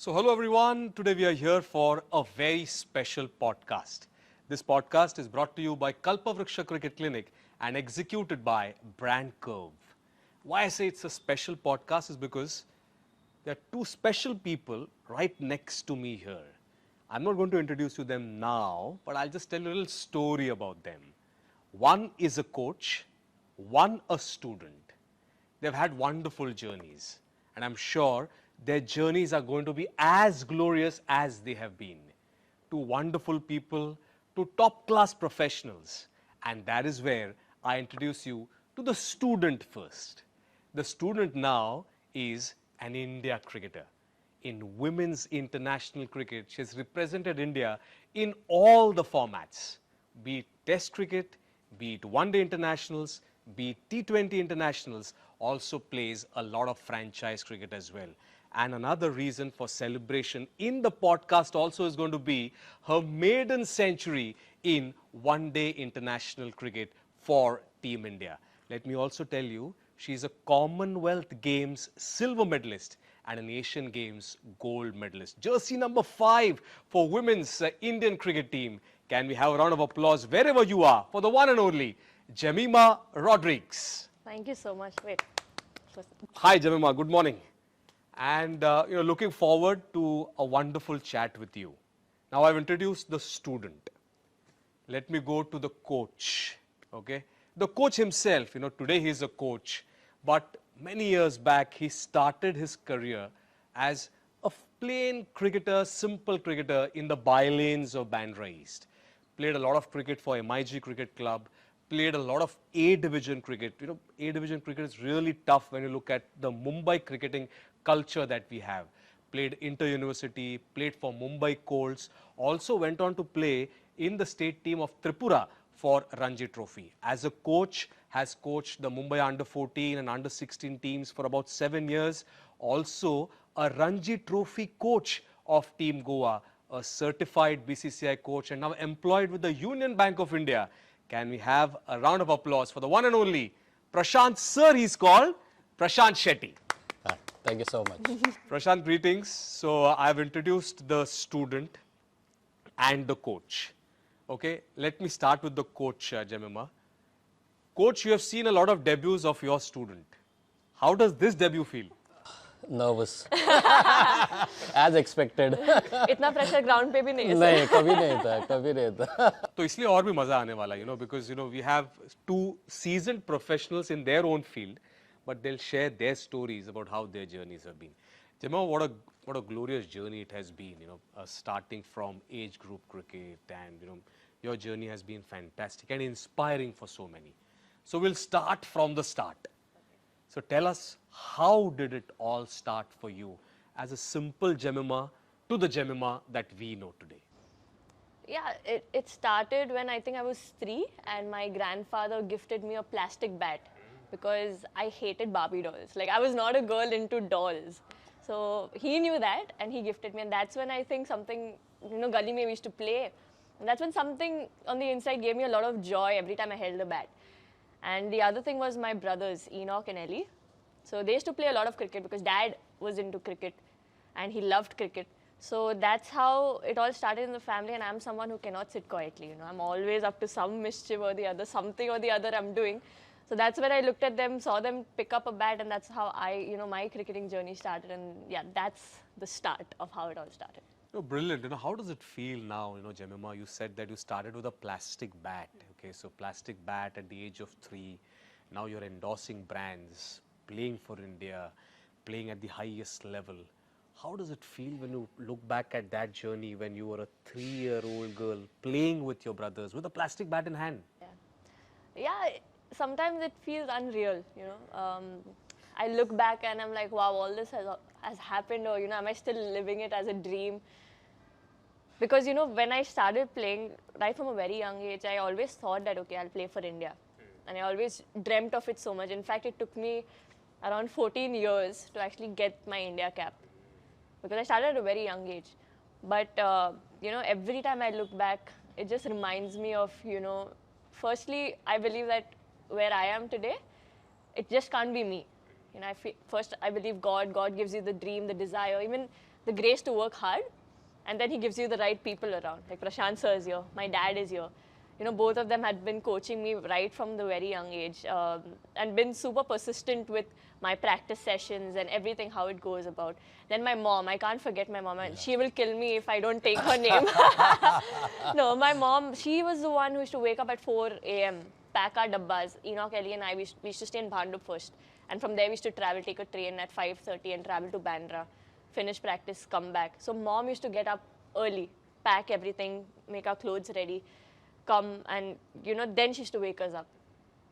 So, hello everyone. Today we are here for a very special podcast. This podcast is brought to you by Kkalpavriksha Cricket Clinic and executed by BrandCurv. Why I say it's a special podcast is because there are two special people right next to me here. I'm not going to introduce you them now, but I'll just tell you a little story about them. One is a coach, one a student. They've had wonderful journeys, and I'm sure their journeys are going to be as glorious as they have been. Two wonderful people, two top-class professionals, and that is where I introduce you to the student first. The student now is an India cricketer. In women's international cricket, she has represented India in all the formats, be it Test cricket, be it one-day internationals, be it T20 internationals, also plays a lot of franchise cricket as well. And another reason for celebration in the podcast also is going to be her maiden century in one-day international cricket for Team India. Let me also tell you, she's a Commonwealth Games silver medalist and an Asian Games gold medalist. Jersey number 5 for women's Indian cricket team. Can we have a round of applause wherever you are for the one and only Jemimah Rodrigues. Thank you so much. Wait. Hi Jemimah, good morning. And looking forward to a wonderful chat with you. Now I've introduced the student. Let me go to the coach. Okay, the coach himself. Today he's a coach, but many years back he started his career as a plain cricketer, simple cricketer in the bylanes of Bandra East. Played a lot of cricket for MIG Cricket Club. Played a lot of A division cricket. A division cricket is really tough when you look at the Mumbai cricketing culture that we have. Played inter-university, played for Mumbai Colts, also went on to play in the state team of Tripura for Ranji Trophy. As a coach, has coached the Mumbai under-14 and under-16 teams for about 7 years. Also a Ranji Trophy coach of Team Goa, a certified BCCI coach and now employed with the Union Bank of India. Can we have a round of applause for the one and only Prashant, sir, he's called, Prashant Shetty. Thank you so much. Prashant, greetings. So I've introduced the student and the coach. Okay, let me start with the coach, Jemimah. Coach, you have seen a lot of debuts of your student. How does this debut feel? Nervous. As expected. इतना pressure ground पे भी नहीं है. नहीं, कभी नहीं था, कभी नहीं था. तो इसलिए और भी मजा आने वाला, because we have two seasoned professionals in their own field, but they'll share their stories about how their journeys have been. Jemimah, what a glorious journey it has been, starting from age group cricket, and your journey has been fantastic and inspiring for so many. So we'll start from the start. So tell us, how did it all start for you as a simple Jemimah to the Jemimah that we know today? Yeah, it started when I think I was 3 and my grandfather gifted me a plastic bat because I hated Barbie dolls. Like, I was not a girl into dolls. So he knew that and he gifted me, and that's when I think something, gully mein we used to play. And that's when something on the inside gave me a lot of joy every time I held the bat. And the other thing was my brothers, Enoch and Ellie. So they used to play a lot of cricket because dad was into cricket and he loved cricket. So that's how it all started in the family, and I'm someone who cannot sit quietly. I'm always up to some mischief or the other, something or the other I'm doing. So that's when I looked at them, saw them pick up a bat, and that's how my cricketing journey started. And yeah, that's the start of how it all started. Brilliant. How does it feel now, Jemimah? You said that you started with a plastic bat. Okay, so plastic bat at the age of 3. Now you're endorsing brands, playing for India, playing at the highest level. How does it feel when you look back at that journey when you were a 3-year-old girl playing with your brothers with a plastic bat in hand? Yeah, sometimes it feels unreal, I look back and I'm like, wow, all this has happened, or, am I still living it as a dream? Because, when I started playing, right from a very young age, I always thought that, okay, I'll play for India. And I always dreamt of it so much. In fact, it took me around 14 years to actually get my India cap, because I started at a very young age. But, every time I look back, it just reminds me of, firstly, I believe that where I am today, it just can't be me. First I believe God gives you the dream, the desire. Even the grace to work hard, and then he gives you the right people around. Like Prashant sir is here, my dad is here. You know, both of them had been coaching me right from the very young age, and been super persistent with my practice sessions and everything, how it goes about. Then my mom, I can't forget my mom, and she will kill me if I don't take her name. No, my mom, she was the one who used to wake up at 4 a.m., pack our dabbas. Enoch, Ellie and I, we used to stay in Bhandup first. And from there we used to travel, take a train at 5:30 and travel to Bandra, finish practice, come back. So mom used to get up early, pack everything, make our clothes ready, come, and you know, then she used to wake us up.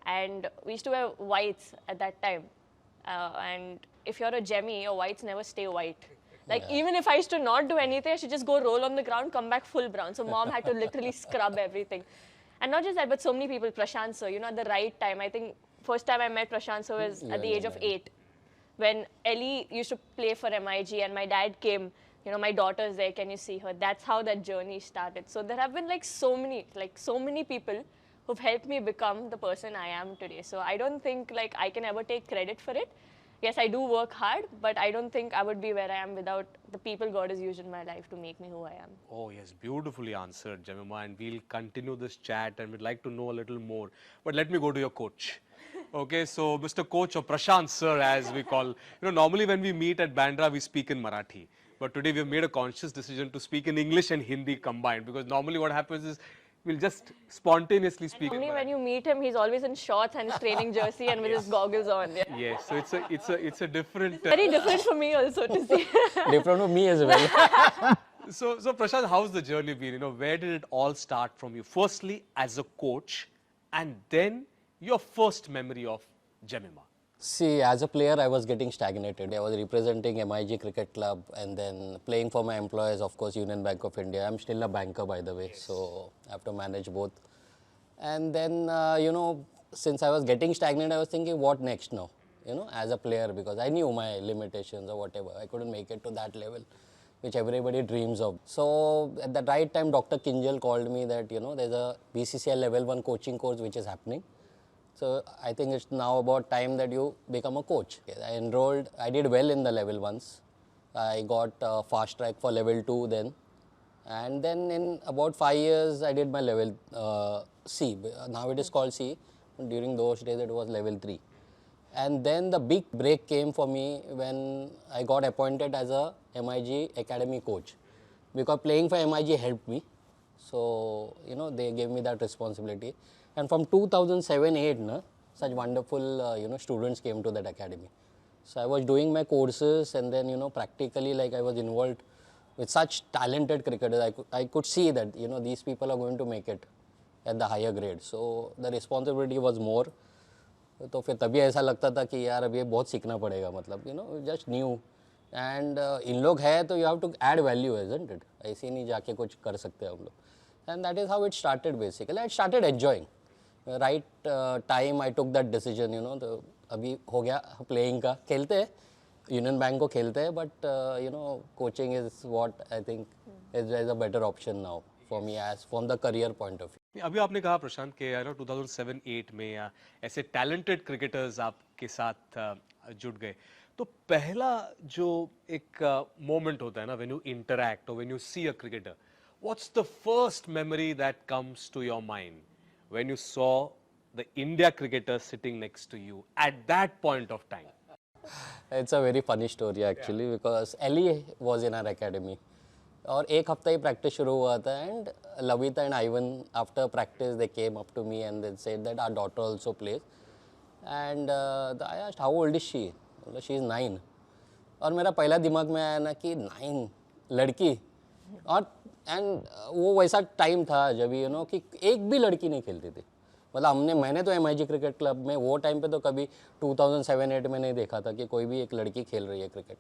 And we used to wear whites at that time. And if you're a Jemmy, your whites never stay white. Like even if I used to not do anything, I should just go roll on the ground, come back full brown. So mom had to literally scrub everything. And not just that, but so many people, Prashant sir, you know, at the right time. I think first time I met Prashant sir was at the age of 8. When Ellie used to play for MIG and my dad came, you know, my daughter's there, can you see her? That's how that journey started. So there have been like so many people who've helped me become the person I am today. So I don't think like I can ever take credit for it. Yes, I do work hard, but I don't think I would be where I am without the people God has used in my life to make me who I am. Oh yes, beautifully answered, Jemimah, and we'll continue this chat and we'd like to know a little more. But let me go to your coach. Okay, so Mr. Coach, or Prashant sir as we call, normally when we meet at Bandra, we speak in Marathi. But today we have made a conscious decision to speak in English and Hindi combined, because normally what happens is we'll just spontaneously speak in Normally Marathi. when you meet him, he's always in shorts and his training jersey and with his goggles on. Yeah. Yes, so it's a different. Very different for me also to see. Different for me as well. So Prashant, how's the journey been? Where did it all start from you? Firstly, as a coach, and then your first memory of Jemimah. See, as a player, I was getting stagnated. I was representing MIG Cricket Club and then playing for my employers, of course, Union Bank of India. I'm still a banker, by the way, so I have to manage both. And then, since I was getting stagnant, I was thinking, what next now? As a player, because I knew my limitations or whatever. I couldn't make it to that level, which everybody dreams of. So at the right time, Dr. Kinjal called me that, there's a BCCI level 1 coaching course which is happening. So I think it's now about time that you become a coach. I enrolled, I did well in the level 1s. I got fast track for level 2 then. And then in about 5 years, I did my level C. Now it is called C. During those days, it was level 3. And then the big break came for me when I got appointed as a MIG academy coach. Because playing for MIG helped me. So, they gave me that responsibility. And from 2007-8, such wonderful, students came to that academy. So I was doing my courses, and then, practically, like I was involved with such talented cricketers. I could see that, these people are going to make it at the higher grade. So the responsibility was more. तो फिर तभी ऐसा लगता था कि यार अभी बहुत सीखना पड़ेगा, मतलब, just new. And इन लोग है तो you have to add value, isn't it? ऐसे नहीं जाके कुछ कर सकते हम लोग. And that is how it started basically. I started enjoying. Right time I took that decision, तो अभी हो गया playing का. खेलते हैं, Union Bank को खेलते हैं, but coaching is what I think is a better option now for me as from the career point of view. अभी आपने कहा प्रशांत के 2007-8 में या ऐसे टैलेंटेड क्रिकेटर्स आपके साथ जुड़ गए, तो पहला जो एक मोमेंट होता है ना, व्हेन यू इंटरैक्ट और when you see a cricketer, what's the first memory that comes to your mind when you saw the India cricketer sitting next to you at that point of time? It's a very funny story actually, because Ellie was in our academy. और एक हफ्ता ही practice शुरू हुआ था, and Lavita and Ivan after practice they came up to me and they said that our daughter also plays, and I asked how old is she. She is 9. और मेरा पहला दिमाग में आया ना कि 9 लड़की, और एंड वो वैसा टाइम था जब कि एक भी लड़की नहीं खेलती थी. मतलब मैंने तो MIG क्रिकेट क्लब में वो टाइम पे तो कभी 2007-8 में नहीं देखा था कि कोई भी एक लड़की खेल रही है क्रिकेट.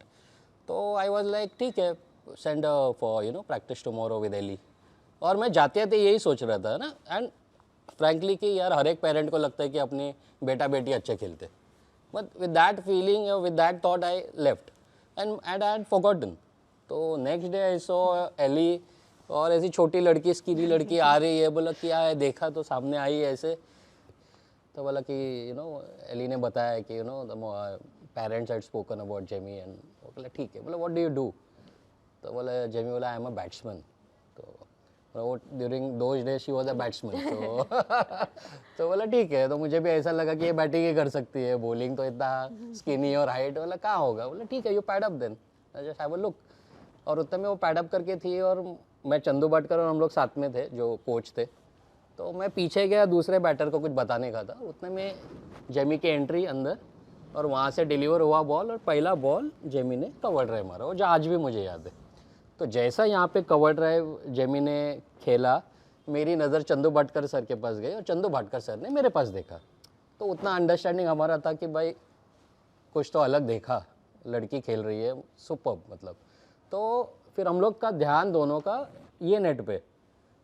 तो आई वाज लाइक ठीक है, send for practice tomorrow with Ali. और मैं जाते जाते यही सोच रहा था ना, एंड फ्रैंकली कि यार हर एक पेरेंट को लगता है कि अपने बेटा बेटी अच्छे खेलते, but with that feeling, with that thought I left and I had forgotten. तो next day I saw Ellie, और ऐसी छोटी लड़की, स्किनी लड़की आ रही है. बोला क्या है, देखा तो सामने आई ऐसे, तो बोला कि एली ने बताया कि the parents had spoken about Jamie, and बोला ठीक है. बोला व्हाट डू यू डू? तो बोला जेमी बोला आई एम अ बैट्समैन. तो वो during those days she was a batsman. तो बोला ठीक है. तो मुझे भी ऐसा लगा कि ये बैटिंग ही कर सकती है, बॉलिंग तो इतना स्किनी और हाइट. बोला कहाँ होगा. बोला ठीक है, you pad up then, just have a look. और उतने में वो पैड अप करके थी और मैं चंदू भाटकर और हम लोग साथ में थे जो कोच थे. तो मैं पीछे गया दूसरे बैटर को कुछ बताने का था. उतने में जेमी की एंट्री अंदर और वहाँ से डिलीवर हुआ बॉल और पहला बॉल जेमी ने कवर ड्राइव मारा, और जो आज भी मुझे याद है. तो जैसा यहाँ पे कवर ड्राइव जेमी ने खेला, मेरी नज़र चंदू भाटकर सर के पास गई और चंदू भाटकर सर ने मेरे पास देखा. तो उतना अंडरस्टैंडिंग हमारा था कि भाई कुछ तो अलग देखा, लड़की खेल रही है, सुपर्ब मतलब. तो फिर हम लोग का ध्यान दोनों का ये नेट पे,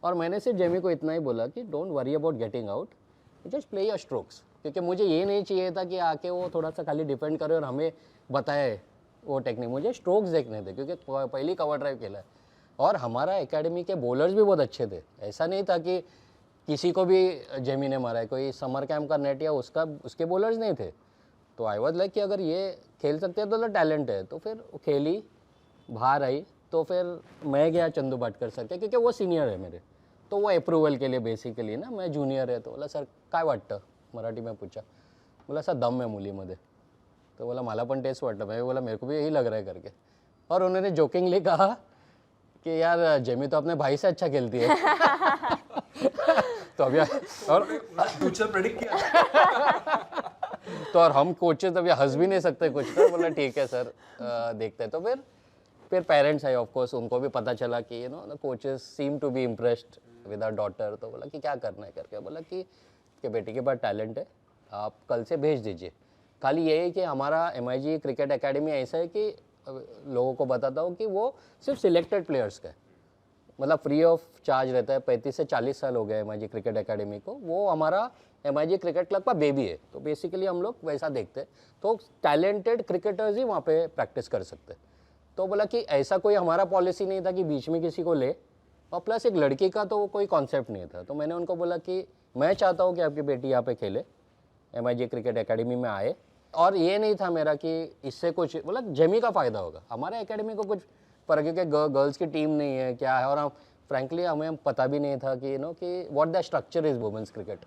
और मैंने सिर्फ जेमी को इतना ही बोला कि don't worry about getting out, just play your strokes. क्योंकि मुझे ये नहीं चाहिए था कि आके वो थोड़ा सा खाली डिफेंड करे और हमें बताए वो टेक्निक. मुझे स्ट्रोक्स देखने थे क्योंकि पहली कवर ड्राइव खेला है. और हमारा एकेडमी के बॉलर्स भी बहुत अच्छे थे. ऐसा नहीं था कि किसी को भी जेमी ने मारा है. कोई समर कैंप का नेट या उसके बॉलर्स नहीं थे. तो आई वाज लाइक कि अगर ये खेल सकते हैं तो टैलेंट है. तो फिर खेली, बाहर आई. तो फिर मैं गया चंदू भाटकर सर के, क्योंकि वो सीनियर है मेरे. तो वो अप्रूवल के लिए बेसिकली ना, मैं जूनियर है. तो बोला सर काय वाटतं, मराठी में पूछा. बोला सर दम है मुलीमध्ये. तो बोला मला पण टेस्ट वाटलं. मैं बोला मेरे को भी यही लग रहा है करके. और उन्होंने जोकिंगली कहा कि यार जेमी तो अपने भाई से अच्छा खेलती है. तो अभी और फ्यूचर प्रेडिक्ट किया. तो और हम कोचेस अभी हंस भी नहीं सकते कुछ. तो बोला ठीक है सर, देखते हैं. तो फिर पेरेंट्स आए ऑफ कोर्स. उनको भी पता चला कि you know the coaches seem to be impressed with our daughter. तो बोला कि क्या करना है करके. बोला कि बेटी के पास टैलेंट है, आप कल से भेज दीजिए. खाली ये है कि हमारा MIG क्रिकेट एकेडमी ऐसा है कि लोगों को बताता हूँ कि वो सिर्फ सिलेक्टेड प्लेयर्स का है, मतलब फ्री ऑफ चार्ज रहता है. 35 से 40 साल हो गए MIG क्रिकेट एकेडमी को. वो हमारा MIG क्रिकेट क्लब का बेबी है. तो बेसिकली हम लोग वैसा देखते हैं. तो टैलेंटेड क्रिकेटर्स ही वहाँ पे प्रैक्टिस कर सकते हैं. तो बोला कि ऐसा कोई हमारा पॉलिसी नहीं था कि बीच में किसी को ले, और प्लस एक लड़की का तो कोई कॉन्सेप्ट नहीं था. तो मैंने उनको बोला कि मैं चाहता हूँ कि आपकी बेटी यहाँ पे खेले, MIG क्रिकेट एकेडमी में आए. और ये नहीं था मेरा कि इससे कुछ, बोला जेमी का फ़ायदा होगा, हमारे एकेडमी को कुछ फर्क, क्योंकि गर्ल्स की टीम नहीं है क्या है. और हम फ्रैंकली हमें पता भी नहीं था कि यू नो कि what the structure is women's cricket.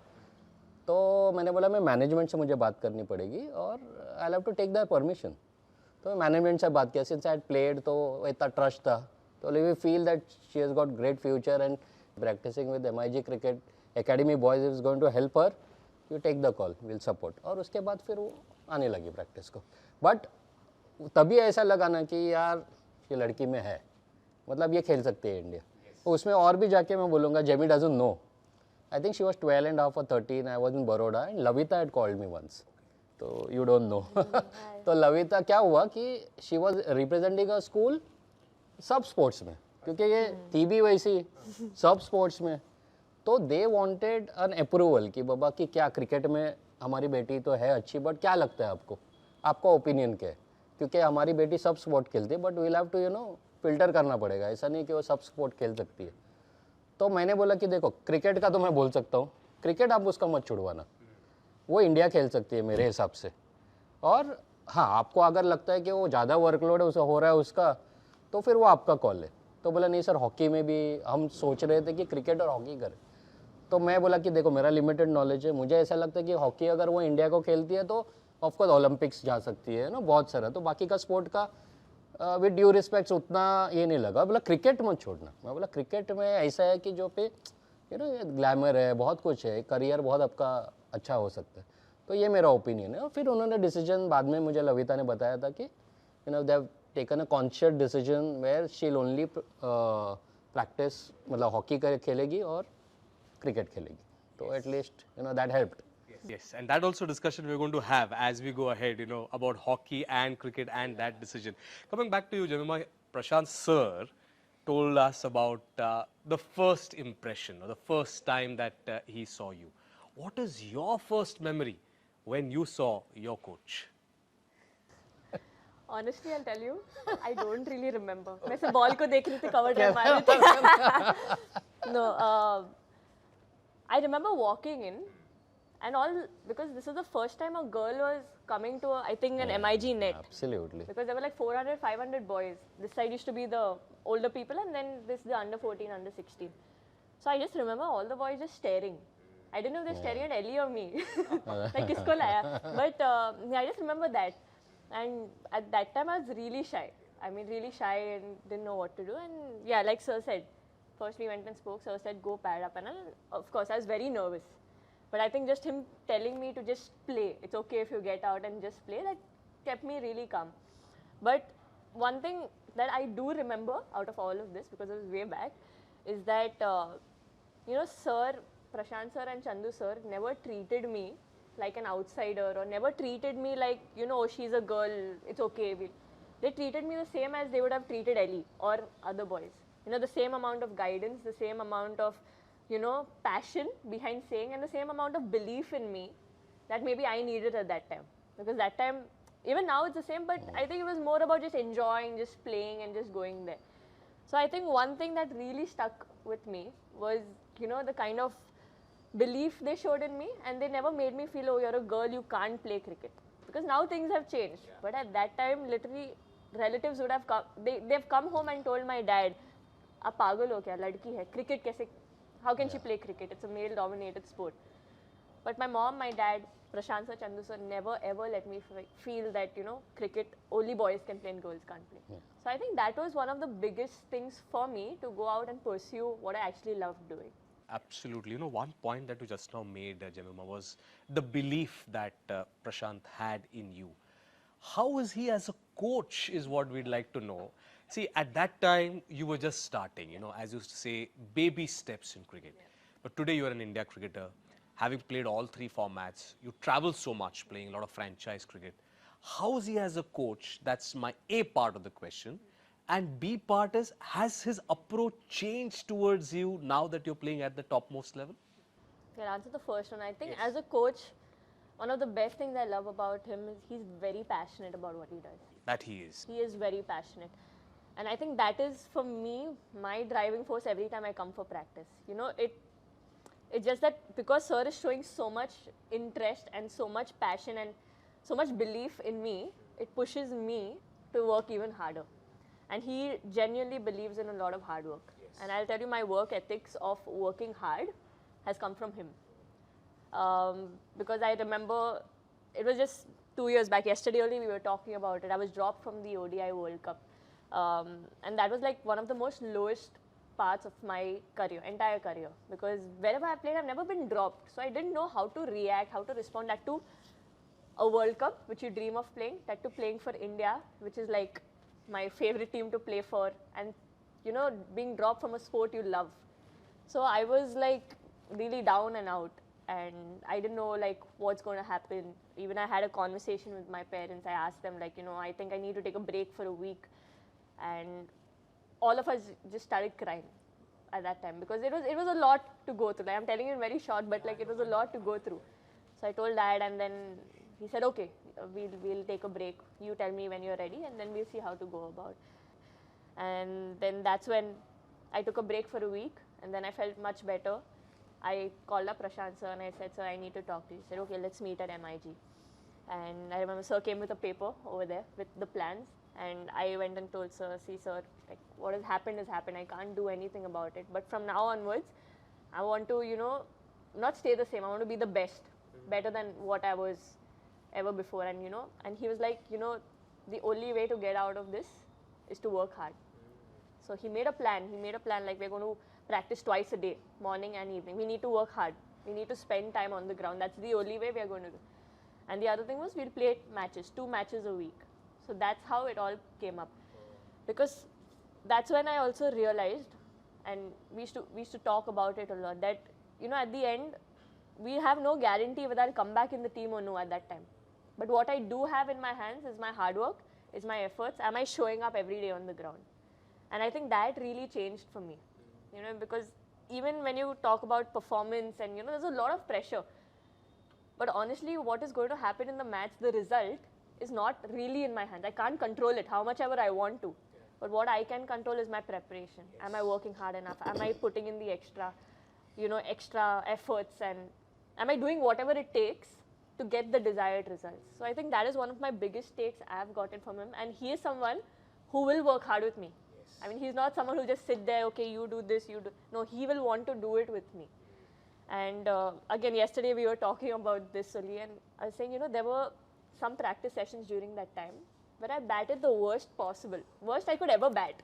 तो मैंने बोला मैं मैनेजमेंट से मुझे बात करनी पड़ेगी और I have to take the permission. तो मैनेजमेंट से बात किया. सिंस आई हैड प्लेड तो इतना ट्रस्ट था. तो we feel that she has got great future and practising with MIG cricket academy boys is going to help her. You take the call, will support. और उसके बाद फिर वो आने लगी प्रैक्टिस को. बट तभी ऐसा लगा ना कि यार ये लड़की में है, मतलब ये खेल सकती है इंडिया. तो उसमें और भी जाके मैं बोलूँगा Jamie doesn't know. I think she was 12 and a half or 13. I was in Baroda and Lavita had called me once. तो यू डोंट नो. तो लविता क्या हुआ कि she was representing a school सब स्पोर्ट्स में, क्योंकि ये थी भी वैसी सब स्पोर्ट्स में. तो दे वांटेड एन अप्रूवल कि बाबा कि क्या क्रिकेट में हमारी बेटी तो है अच्छी, बट क्या लगता है आपको, आपका ओपिनियन क्या है. क्योंकि हमारी बेटी सब स्पोर्ट खेलती है, but we'll have to you know filter करना पड़ेगा. ऐसा नहीं कि वो सब स्पोर्ट खेल सकती है. तो मैंने बोला कि देखो क्रिकेट का तो मैं बोल सकता हूँ, क्रिकेट आप उसका मत छुड़वाना, वो इंडिया खेल सकती है मेरे हिसाब से. और हाँ, आपको अगर लगता है कि वो ज़्यादा वर्कलोड है उसे हो रहा है उसका, तो फिर वो आपका कॉल है. तो बोला नहीं सर, हॉकी में भी हम सोच रहे थे कि क्रिकेट और हॉकी करें. तो मैं बोला कि देखो मेरा लिमिटेड नॉलेज है, मुझे ऐसा लगता है कि हॉकी अगर वो इंडिया को खेलती है तो ऑफकोर्स ओलंपिक्स जा सकती है ना, बहुत सारा. तो बाकी का स्पोर्ट का विद ड्यू रिस्पेक्ट्स उतना ये नहीं लगा. बोला क्रिकेट मत छोड़ना. मैं बोला क्रिकेट में ऐसा है कि जो पे यू नो ग्लैमर है, बहुत कुछ है, करियर बहुत आपका अच्छा हो सकता है. तो ये मेरा ओपिनियन है. और फिर उन्होंने डिसीजन बाद में मुझे लविता ने बताया था कि you know they have taken a conscious decision where she will only practice, मतलब हॉकी खेलेगी और क्रिकेट खेलेगी. तो at least you know that helped. Yes, and that also discussion we're going to have as we go ahead, you know, about hockey and cricket and that decision. Coming back to you, Jemimah, Prashant sir told us about the first impression or the first time that he saw you. What is your first memory when you saw your coach? Honestly, I'll tell you, I don't really remember. मैं सिर्फ ball को देख रही थी, cover drive मार रही थी. No, I remember walking in And all because this is the first time a girl was coming to, I think, an MIG net. Absolutely. Because there were like 400, 500 boys. This side used to be the older people, and then this the under 14, under 16. So I just remember all the boys just staring. I didn't know they were staring at Ellie or me. Like, kisko laya? But yeah, I just remember that. And at that time, I was really shy. I mean, really shy and didn't know what to do. And yeah, like Sir said, first we went and spoke. Sir said, go pad up. And of course, I was very nervous. But I think just him telling me to just play, it's okay if you get out and just play, that kept me really calm. But one thing that I do remember out of all of this, because it was way back, is that, you know, Sir, Prashant Sir and Chandu Sir never treated me like an outsider, or never treated me like, you know, oh, she's a girl, it's okay. They treated me the same as they would have treated Ellie or other boys. You know, the same amount of guidance, the same amount of, you know, passion behind saying, and the same amount of belief in me that maybe I needed at that time. Because that time, even now it's the same, but I think it was more about just enjoying, just playing and just going there. So I think one thing that really stuck with me was, you know, the kind of belief they showed in me, and they never made me feel, oh, you're a girl, you can't play cricket. Because now things have changed. Yeah. But at that time, literally, relatives would have come, they've come home and told my dad, "Aap pagal ho kya? Ladki hai. Cricket kaise? How can she play cricket? It's a male-dominated sport." But my mom, my dad, Prashant sir, Chandu sir never ever let me feel that, you know, cricket only boys can play and girls can't play. Yeah. So I think that was one of the biggest things for me to go out and pursue what I actually loved doing. Absolutely. You know, one point that you just now made, Jemimah, was the belief that Prashant had in you. How is he as a coach is what we'd like to know. See, at that time, you were just starting, you know, as you used to say, baby steps in cricket. Yeah. But today you're an India cricketer, having played all 3 formats. You travel so much, playing a lot of franchise cricket. How is he as a coach? That's my A part of the question. And B part is, has his approach changed towards you now that you're playing at the topmost level? I'll answer the first one. I think as a coach, one of the best things I love about him is he's very passionate about what he does. That he is. He is very passionate. And I think that is, for me, my driving force every time I come for practice. You know, it's just that because Sir is showing so much interest and so much passion and so much belief in me, it pushes me to work even harder. And he genuinely believes in a lot of hard work. Yes. And I'll tell you, my work ethics of working hard has come from him. Because I remember, it was just 2 years back, yesterday only we were talking about it. I was dropped from the ODI World Cup. And that was like one of the most lowest parts of my career, entire career. Because wherever I played, I've never been dropped. So I didn't know how to react, how to respond. That to a World Cup, which you dream of playing. That to playing for India, which is like my favorite team to play for, and you know, being dropped from a sport you love. So I was like really down and out, and I didn't know like what's going to happen. Even I had a conversation with my parents. I asked them like, you know, I think I need to take a break for a week, and all of us just started crying at that time, because it was a lot to go through. Like, I'm telling you in very short, but like it was a lot to go through. So I told Dad, and then he said, okay, we'll take a break. You tell me when you're ready, and then we'll see how to go about. And then that's when I took a break for a week, and then I felt much better. I called up Prashant sir and I said, "Sir, I need to talk to you." He said, "Okay, let's meet at MIG." And I remember Sir came with a paper over there with the plans, and I went and told Sir, "See, Sir, like what has happened has happened. I can't do anything about it. But from now onwards, I want to, you know, not stay the same. I want to be the best, better than what I was ever before." And you know, and he was like, "You know, the only way to get out of this is to work hard." So he made a plan. He made a plan like, we're going to practice twice a day, morning and evening. We need to work hard. We need to spend time on the ground. That's the only way we are going to do. And the other thing was, we'll play matches, 2 matches a week. So that's how it all came up. Because that's when I also realized, and we used to talk about it a lot, that, you know, at the end, we have no guarantee whether I'll come back in the team or no at that time. But what I do have in my hands is my hard work, is my efforts. Am I showing up every day on the ground? And I think that really changed for me, you know, because even when you talk about performance and, you know, there's a lot of pressure. But honestly, what is going to happen in the match, the result, is not really in my hands. I can't control it, how much ever I want to. But what I can control is my preparation. Yes. Am I working hard enough? Am I putting in the extra, you know, extra efforts? And am I doing whatever it takes to get the desired results? So I think that is one of my biggest takes I have gotten from him, and he is someone who will work hard with me. I mean, he's not someone who just sit there, okay, you do this, you do. No, he will want to do it with me. And again, yesterday we were talking about this only, and I was saying, there were some practice sessions during that time where I batted the worst possible, worst I could ever bat.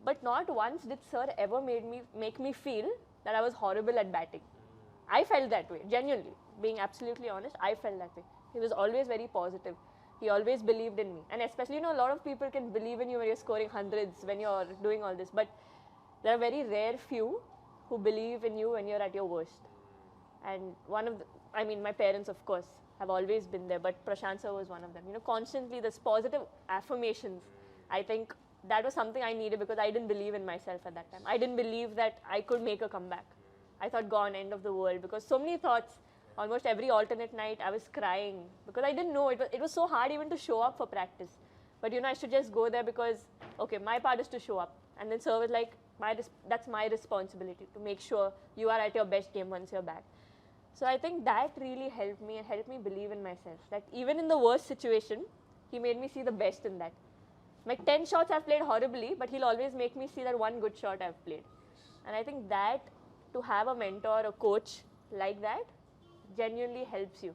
But not once did sir ever make me feel that I was horrible at batting. I felt that way, genuinely. Being absolutely honest, I felt that way. He was always very positive. He always believed in me. And especially, a lot of people can believe in you when you're scoring hundreds, when you're doing all this. But there are very rare few who believe in you when you're at your worst. And my parents, of course, have always been there. But Prashant sir was one of them. Constantly this positive affirmations. I think that was something I needed because I didn't believe in myself at that time. I didn't believe that I could make a comeback. I thought, gone, end of the world. Because so many thoughts. Almost every alternate night I was crying because I didn't know, it was so hard even to show up for practice. But I should just go there because, okay, my part is to show up. And then sir was like, that's my responsibility to make sure you are at your best game once you're back. So I think that really helped me and helped me believe in myself. That even in the worst situation, he made me see the best in that. Like 10 shots I've played horribly, but he'll always make me see that one good shot I've played. And I think that to have a mentor, a coach like that, genuinely helps you.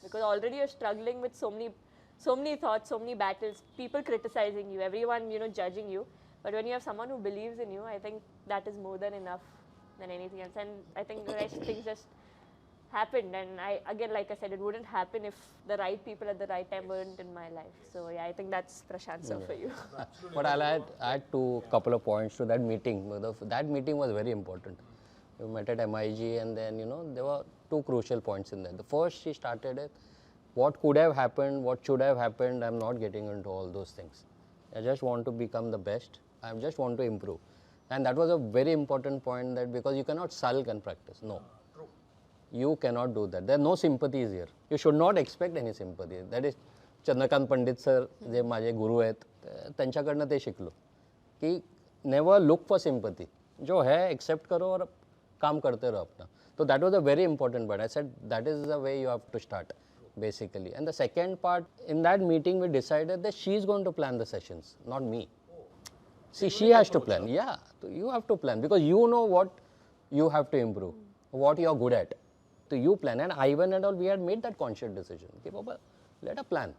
Because already you're struggling with so many thoughts, so many battles, people criticizing you, everyone, judging you. But when you have someone who believes in you, I think that is more than enough than anything else. And I think the rest things just happened. And again, like I said, it wouldn't happen if the right people at the right time weren't in my life. So yeah, I think that's Prashant sir for you. But I'll add to couple of points to that meeting. That meeting was very important. We met at MIG, and then there were two crucial points in there. The first, she started it, what could have happened, what should have happened. I'm not getting into all those things. I just want to become the best. I just want to improve. And that was a very important point, that because you cannot sulk and practice. No. You cannot do that. There are no sympathies here. You should not expect any sympathy. That is Chandrakant Pandit sir, जे माझे गुरु आहेत, त्यांच्याकडनं ते शिकलो की never look for sympathy. जो है accept करो और काम करते रहो अपना. So that was a very important part. I said that is the way you have to start basically. And the second part, in that meeting we decided that she is going to plan the sessions, not me. See, she has to plan. Yeah, so you have to plan because you know what you have to improve, what you are good at. So you plan. And Ivan and all, we had made that conscious decision. Okay, Baba, let her plan.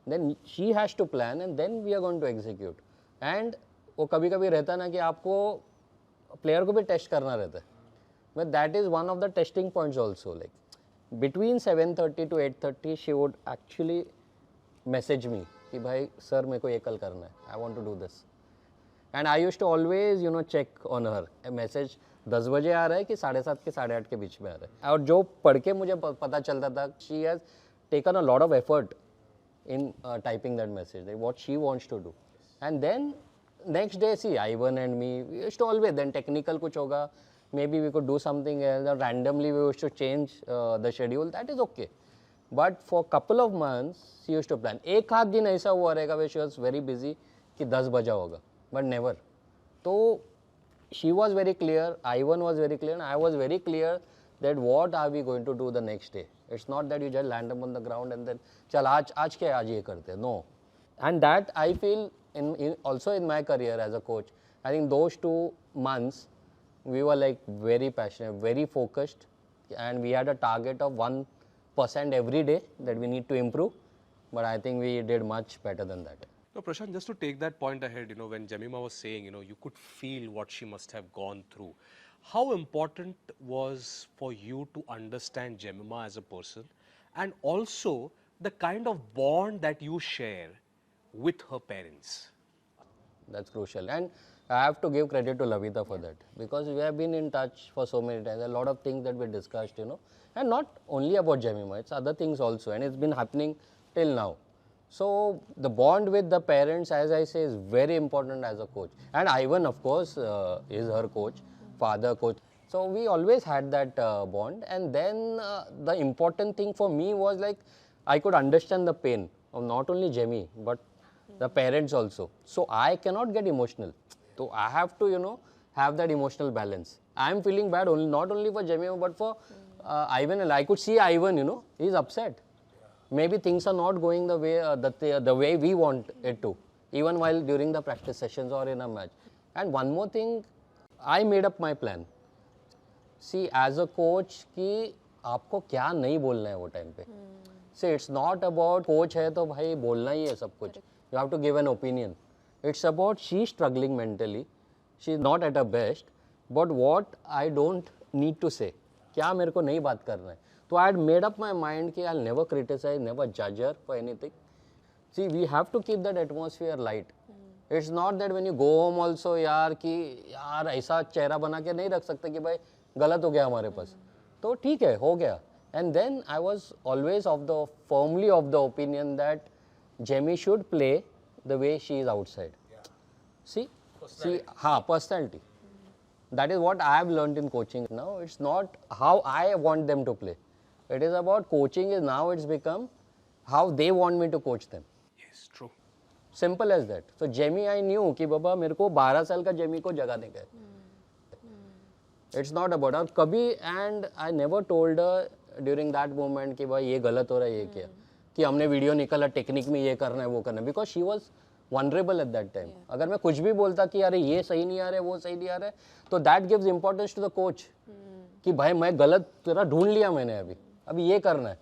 Then she has to plan and then we are going to execute. And वो कभी-कभी रहता ना कि आपको player को भी test करना रहता है. But that is one of the testing points also. Like between 7:30 to 8:30, she would actually message me कि भाई sir मेरे को ये कल करना है. I want to do this. And I used to always check on her. A message 10 बजे आ रहा है कि 7:30 के 8:30 के बीच में आ रहा है. और जो पढ़ के मुझे पता चलता था, she has taken a lot of effort in typing that message, like what she wants to do. And then next day, see, Ivan and me, we used to always, then technical कुछ होगा, maybe we could do something else, or randomly we used to change the schedule, that is okay. But for couple of months, she used to plan. एक आध दिन ऐसा हुआ रहेगा where she was very busy कि 10 बजा होगा, but never. तो she was very clear, Ivan was very clear, and I was very clear that what are we going to do the next day. It's not that you just land up on the ground and then चल आज क्या आज ये करते हैं. No. And that I feel also in my career as a coach, I think those 2 months we were like very passionate, very focused, and we had a target of 1% every day that we need to improve. But I think we did much better than that. No, Prashant, just to take that point ahead, when Jemimah was saying, you could feel what she must have gone through. How important was for you to understand Jemimah as a person, and also the kind of bond that you share with her parents? That's crucial. And I have to give credit to Lavita for that, because we have been in touch for so many times. A lot of things that we discussed, and not only about Jemimah, it's other things also, and it's been happening till now. So the bond with the parents, as I say, is very important as a coach. And Ivan, of course, is her coach, father coach. So we always had that bond. And then the important thing for me was like, I could understand the pain of not only Jemmy, but the parents also. So I cannot get emotional. So I have to, have that emotional balance. I am feeling bad not only for Jemmy, but for Ivan, I could see Ivan, you know, he's upset. Maybe things are not going the way the way we want it to, even while during the practice sessions or in a match. And one more thing, I made up my plan. See, as a coach, कि आपको क्या नहीं बोलना है वो time पे. See, it's not about coach है तो भाई बोलना ही है सब कुछ. You have to give an opinion. It's about she struggling mentally. She's not at her best. But what I don't need to say. क्या मेरे को नहीं बात करना है. So I had made up my mind कि I'll never criticize, never judge her for anything. See, we have to keep that atmosphere light. It's not that when you go home also यार कि यार ऐसा चेहरा बना के नहीं रख सकते कि भाई गलत हो गया हमारे पास. तो ठीक है, हो गया. And then I was always firmly of the opinion that Jemmy should play the way she is outside. See, personality. That is what I have learned in coaching now. It's not how I want them to play. It is about coaching is now it's become how they want me to coach them. Yes, true. Simple as that. So Jemmy, I knew कि बाबा मेरे को 12 साल का Jemmy को जगाने का है. It's not about और कभी and I never told her during that moment कि भाई ये गलत हो रहा है ये क्या कि हमने वीडियो निकाला टेक्निक में ये करना है वो करना है because she was vulnerable at that time. अगर मैं कुछ भी बोलता कि अरे ये सही नहीं आ रहा है वो सही नहीं आ रहा है तो that gives importance to the coach कि भाई मैं गलत तेरा ढूंढ लिया मैंने अभी ये करना है.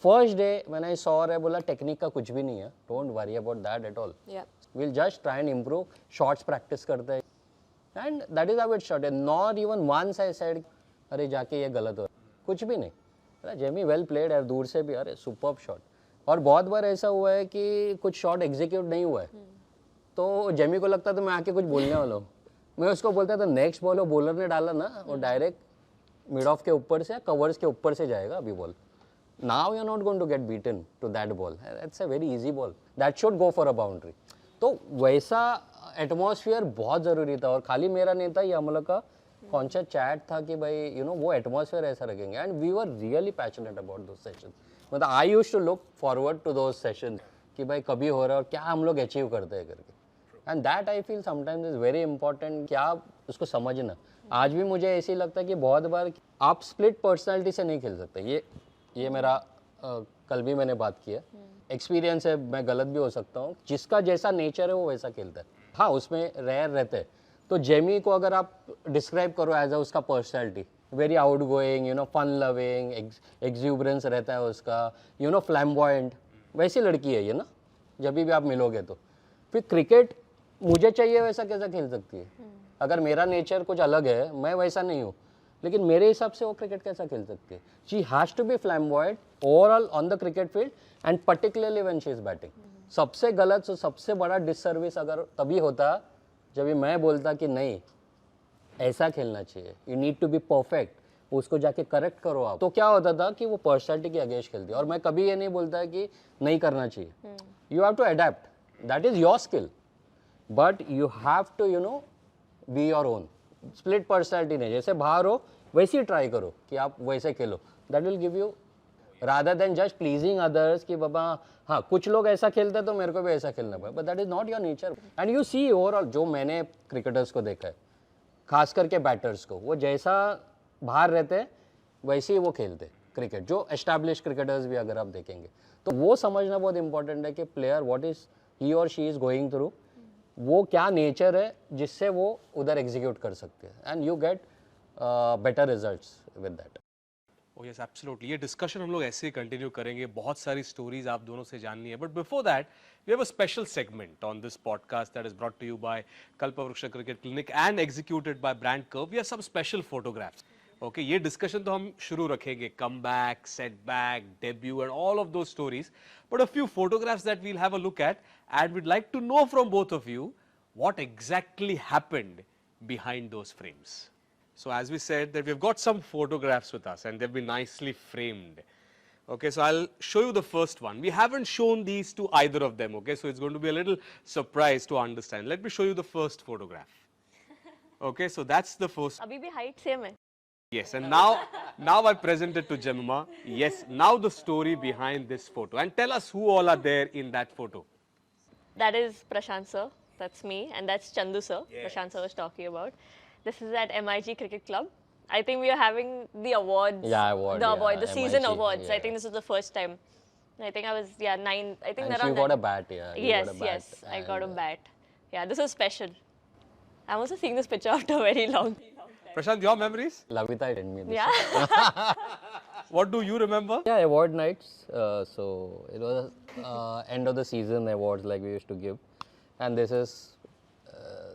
First day when I saw her बोला टेक्निक का कुछ भी नहीं है. Don't worry about that at all. We'll just try and improve. Shots practice करते हैं. And that is how it started. Not even once I said अरे जाके ये गलत हो कुछ भी नहीं. जेमी वेल प्लेड है दूर से भी अरे सुपर्ब शॉट. और बहुत बार ऐसा हुआ है कि कुछ शॉट एग्जीक्यूट नहीं हुआ है तो जेमी को लगता था मैं आके कुछ बोलने वाला हूँ. मैं उसको बोलता था नेक्स्ट बॉल वो बॉलर ने डाला ना वो डायरेक्ट मिड ऑफ के ऊपर से कवर्स के ऊपर से जाएगा अभी ball. Now you are not going to get beaten to that ball. That's a very easy ball that should go for a boundary. तो वैसा एटमॉस्फेयर बहुत ज़रूरी था और खाली मेरा नहीं था ये हम लोग का कॉन्शियस चैट था कि भाई यू नो वो एटमॉस्फेयर ऐसा रखेंगे. And we were really passionate about those session. मतलब I used to look forward to those session कि भाई कभी हो रहा है और क्या हम लोग अचीव करते हैं करके. And that I feel sometimes is very important क्या उसको समझना. आज भी मुझे ऐसे ही लगता है कि बहुत बार आप स्प्लिट पर्सनैलिटी से नहीं खेल सकते. ये मेरा कल भी मैंने बात की है. एक्सपीरियंस है मैं गलत भी हो सकता हूँ. जिसका जैसा नेचर है वो वैसा खेलता है. हाँ उसमें रेयर रहते हैं. तो जेमी को अगर आप डिस्क्राइब करो एज अ उसका personality very outgoing you know fun loving exuberance रहता है उसका यू नो फ्लैम्बॉयंट वैसी लड़की है ये ना जब भी आप मिलोगे तो. फिर क्रिकेट मुझे चाहिए वैसा कैसा खेल सकती है. अगर मेरा नेचर कुछ अलग है मैं वैसा नहीं हूँ लेकिन मेरे हिसाब से वो क्रिकेट कैसा खेल सकती है. She has to be flamboyant overall on the cricket field and particularly when she is batting. सबसे गलत सबसे बड़ा डिससर्विस अगर तभी होता जब मैं बोलता कि नहीं ऐसा खेलना चाहिए you need to be perfect उसको जाके करेक्ट करो आप. तो क्या होता था कि वो पर्सनैलिटी के अगेंस्ट खेलती. और मैं कभी ये नहीं बोलता कि नहीं करना चाहिए. You have to adapt that is your skill but you have to you know be your own. Split personality नहीं जैसे बाहर हो वैसे ही ट्राई करो कि आप वैसे खेलो. That will give you rather than just pleasing others कि बाबा हाँ कुछ लोग ऐसा खेलते हैं तो मेरे को भी ऐसा खेलना पड़े. But that is not your nature. And you see overall जो मैंने क्रिकेटर्स को देखा है खास करके बैटर्स को वो जैसा बाहर रहते हैं वैसे ही वो खेलते क्रिकेट. जो एस्टैब्लिश क्रिकेटर्स भी अगर आप देखेंगे तो वो समझना बहुत इंपॉर्टेंट है कि प्लेयर व्हाट इज ही और शी इज गोइंग थ्रू वो क्या नेचर है जिससे वो उधर एग्जीक्यूट कर सकते हैं. And you get better results with that. Oh yes, absolutely. ये डिस्कशन हम लोग ऐसे ही कंटिन्यू करेंगे. बहुत सारी स्टोरीज आप दोनों से जाननी है. But before that we have a special segment on this podcast that is brought to you by Kalpavriksha cricket clinic and executed by Brandcurve. We have some special photographs. Okay ये discussion तो हम शुरू रखेंगे comeback setback debut and all of those stories. But a few photographs that we'll have a look at and we'd like to know from both of you what exactly happened behind those frames. So as we said that we've got some photographs with us and they've been nicely framed. Okay, so I'll show you the first one. We haven't shown these to either of them, okay, so it's going to be a little surprise to understand. Let me show you the first photograph. Okay, so that's the first. अभी भी height same है. Yes, and now I present it to Jemimah. Yes, now the story behind this photo. And tell us who all are there in that photo. That is Prashant sir, that's me, and that's Chandu sir, Prashant sir was talking about. This is at MIG Cricket Club. I think we are having the awards. Yeah, award, The yeah, award, the season MIG, awards. I yeah. think this is the first time. I think I was 9. I think And around she got 9. a bat, yeah. You Yes, got a bat, yes, I got a and, bat. Yeah, this is special. I'm also seeing this picture after a very long time. Prashant, your memories? Lavita sent me this. Yeah. What do you remember? Yeah, award nights. So it was end of the season awards like we used to give, and this is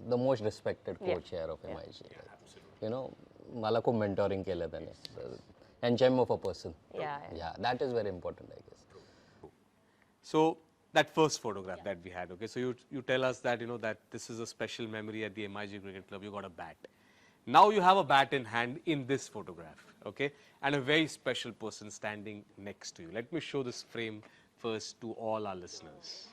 the most respected coach here of MIG. Like, you know, मला खूप mentoring केलं त्याने. And gem of a person. Yeah. Yeah, that is very important, I guess. So that first photograph that we had, okay, so you tell us that, you know, that this is a special memory at the MIG Cricket Club, you got a bat. Now you have a bat in hand in this photograph, okay, and a very special person standing next to you. Let me show this frame first to all our listeners,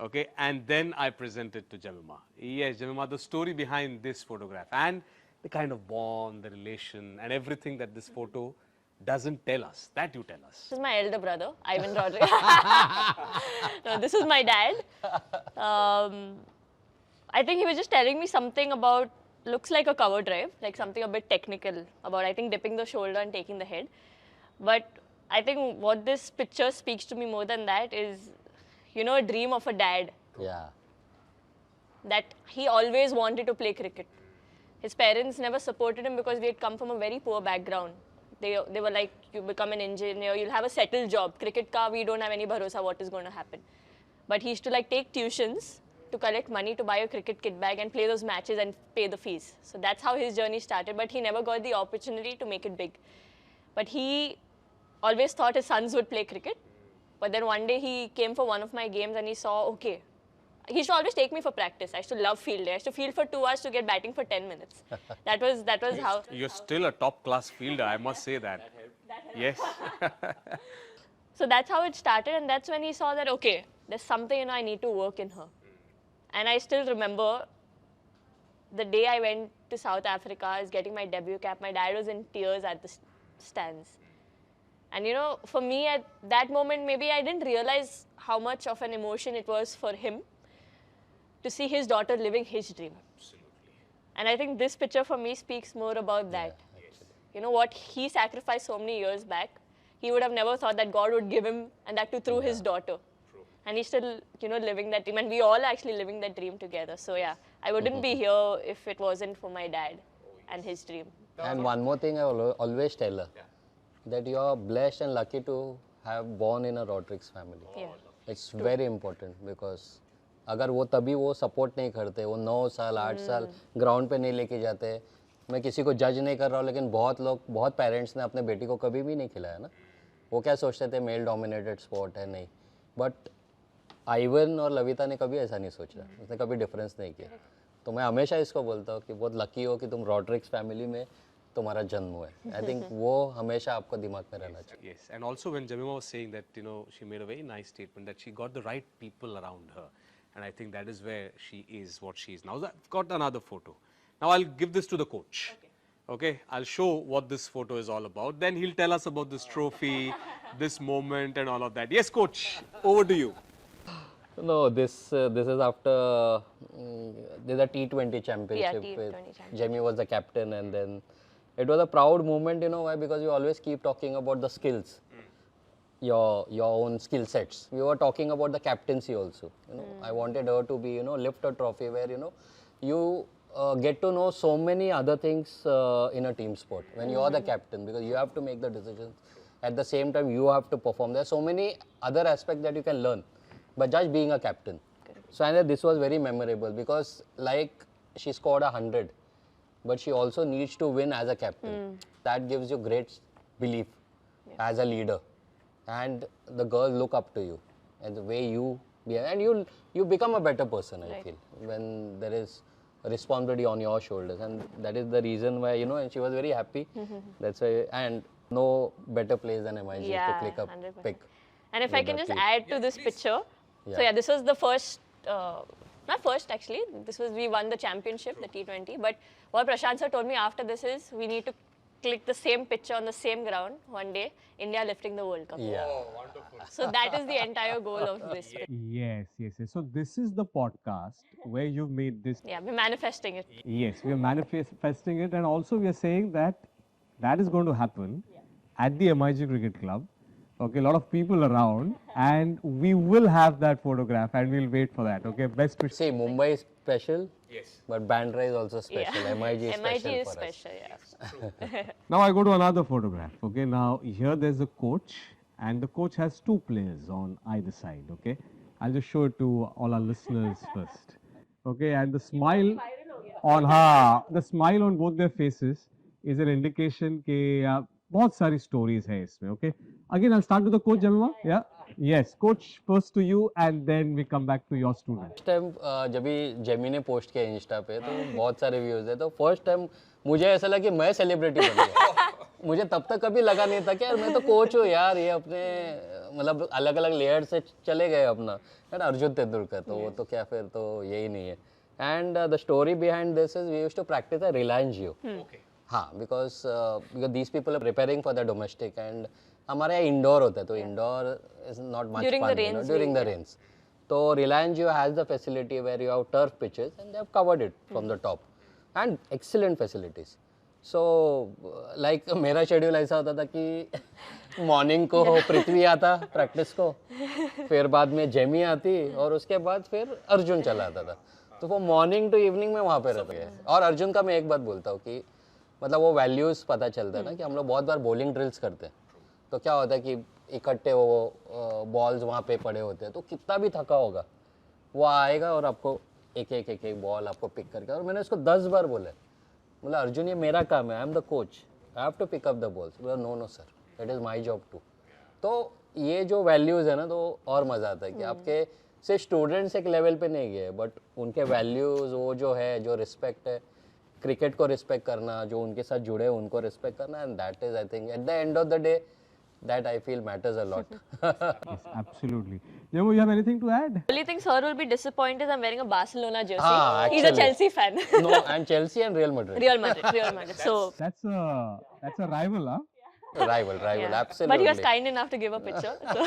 okay, and then I present it to Jemimah. Yes, Jemimah, the story behind this photograph and the kind of bond, the relation and everything that this photo doesn't tell us, that you tell us. This is my elder brother, Ivan Rodrigues. No, this is my dad. I think he was just telling me something about, looks like a cover drive, like something a bit technical about, I think, dipping the shoulder and taking the head. But I think what this picture speaks to me more than that is, you know, a dream of a dad. Yeah. That he always wanted to play cricket. His parents never supported him because we had come from a very poor background. They were like, you become an engineer, you'll have a settled job. Cricket ka, we don't have any bharosa what is going to happen. But he used to like take tuitions to collect money to buy a cricket kit bag and play those matches and pay the fees. So that's how his journey started, but he never got the opportunity to make it big. But he always thought his sons would play cricket. But then one day he came for one of my games and he saw, okay, he used to always take me for practice. I used to love field day. I used to field for 2 hours to get batting for 10 minutes. That was how. You're still a top class fielder, I must say that. Yes. So that's how it started, and that's when he saw that, okay, there's something, you know, I need to work in her. And I still remember the day I went to South Africa, I was getting my debut cap. My dad was in tears at the stands. And you know, for me at that moment, maybe I didn't realize how much of an emotion it was for him to see his daughter living his dream. Absolutely. And I think this picture for me speaks more about that. You know, what he sacrificed so many years back, he would have never thought that God would give him, and that too through his daughter. True. And he's still, you know, living that dream. And we all actually living that dream together. So yeah, I wouldn't be here if it wasn't for my dad and his dream. And one more thing I always tell her, that you are blessed and lucky to have born in a Rodrigues family. Yeah. It's very important because अगर वो तभी वो support नहीं करते, वो 9 साल 8 साल ground पे नहीं लेके जाते, मैं किसी को जज नहीं कर रहा हूँ, लेकिन बहुत लोग, बहुत पेरेंट्स ने अपने बेटी को कभी भी नहीं खिलाया ना. वो क्या सोचते थे, मेल डोमिनेटेड स्पोर्ट है, नहीं. बट आइवन और लविता ने कभी ऐसा नहीं सोचा, उसने कभी डिफरेंस नहीं किया. तो मैं हमेशा इसको बोलता हूँ कि बहुत लकी हो कि तुम रॉड्रिक्स फैमिली में तुम्हारा जन्म हुआ है. आई थिंक वो हमेशा आपको दिमाग में रहना चाहिए. Yes, and also when Jemimah was saying that, you know, she made a very nice statement that she got the right people around her. And I think that is where she is what she is now. I've got another photo. Now I'll give this to the coach. Okay, I'll show what this photo is all about. Then he'll tell us about this trophy, this moment and all of that. Yes, coach, over to you. No, this is after there's a T20 championship. T20 with championship. Jamie was the captain, and then it was a proud moment. You know why? Because you always keep talking about the skills, your own skill sets. We were talking about the captaincy also. You know, I wanted her to be, you know, lift a trophy where, you know, you get to know so many other things in a team sport when you are the captain, because you have to make the decisions. At the same time, you have to perform. There are so many other aspects that you can learn, but just being a captain. So I know this was very memorable because, like, she scored 100, but she also needs to win as a captain. That gives you great belief as a leader, and the girls look up to you and the way you behave, and you become a better person. I feel when there is a responsibility on your shoulders, and that is the reason why, you know. And she was very happy. That's why, and no better place than MIG to click a 100%. pic. And if I with can the just team. add to this picture. So yeah, this was the first, not first actually, we won the championship, the T20. But what Prashant sir told me after this is, we need to click the same picture on the same ground one day, India lifting the World Cup. Yeah. So that is the entire goal of this. Yes, yes, yes. So this is the podcast where you've made this. Yeah, we're manifesting it. Yes, we are manifesting it, and also we are saying that that is going to happen at the MIG Cricket Club. Okay, a lot of people around, and we will have that photograph, and we'll wait for that. Okay, best wishes. See, Mumbai is special. Yes. But Bandra is also special. Yeah. MIG is MIG special is for us. special, yeah. Now I go to another photograph. Okay, now here there's a coach, and the coach has two players on either side. Okay, I'll just show it to all our listeners first. Okay, and the smile the smile on both their faces is an indication कि बहुत सारी stories है इसमें. Okay, again I'll start with the coach, Jemimah. Yeah. Yes, coach, first to you, and then we come back to your student. First time जब भी Jamie ने post किया Insta पे तो बहुत सारे व्यूज है, तो फर्स्ट टाइम मुझे ऐसा लगा कि मैं सेलिब्रिटी बन गया. मुझे तब तक कभी लगा नहीं था कि यार मैं तो कोच हूँ यार, ये अपने मतलब अलग अलग लेयर से चले गए अपना यार. अर्जुन तेंदुलकर तो वो तो क्या, फिर तो यही नहीं है. And the story behind this is we used to practice a Reliance Jio. हाँ, because these people are preparing for the domestic, and हमारे यहाँ इंडोर होता है, तो indoor is not much fun during the rains. तो Reliance Jio has the facility where you have turf pitches and they have covered it from the top and excellent facilities. So like मेरा schedule ऐसा होता था कि morning को पृथ्वी आता practice को, फिर बाद में जेमी आती, और उसके बाद फिर अर्जुन चला आता था. तो वो मॉर्निंग टू इवनिंग में वहाँ पे रहते हैं. और अर्जुन का मैं एक बात बोलता हूँ कि मतलब वो वैल्यूज़ पता चलता है ना, कि हम लोग बहुत बार बॉलिंग ड्रिल्स करते हैं, तो क्या होता है कि इकट्ठे वो बॉल्स वहाँ पे पड़े होते हैं, तो कितना भी थका होगा वो आएगा और आपको एक एक बॉल आपको पिक करके. और मैंने उसको 10 बार बोला, बोला अर्जुन ये मेरा काम है, I am the coach, I have to pick up the balls. बोला no sir, it is my job too. तो ये जो वैल्यूज़ है ना, तो और मज़ा आता है कि आपके से स्टूडेंट्स एक लेवल पे नहीं गए, बट उनके वैल्यूज़ वो जो है, जो रिस्पेक्ट है, क्रिकेट को रिस्पेक्ट करना, जो उनके साथ जुड़े उनको रिस्पेक्ट करना, and that is I think eight the end of the day that I feel matters a lot. Yes, absolutely. Jemu, you have anything to add? Only thing sir will be disappointed I'm wearing a Barcelona jersey. Ah, He's a actually. Chelsea fan. No, and Chelsea and Real Madrid. Real Madrid. So That's a rival, huh? Rival, yeah. absolutely. But he was kind enough to give a picture. So.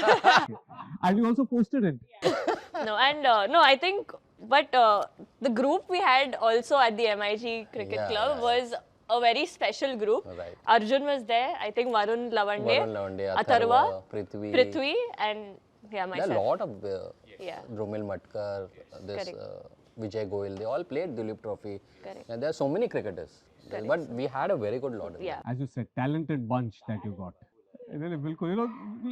And you also posted it. No, and no, I think, but the group we had also at the MIG Cricket Club was a very special group. Right. Arjun was there. I think Varun Lavande, Atharva, Prithvi, and there myself. are a lot of Yeah. Drumil Matkar, this Vijay Goyal, they all played Duleep Trophy. Correct. And there are so many cricketers. But we had a very good lot. Yeah. As you said, talented bunch that you got. Really, bilkul. You know,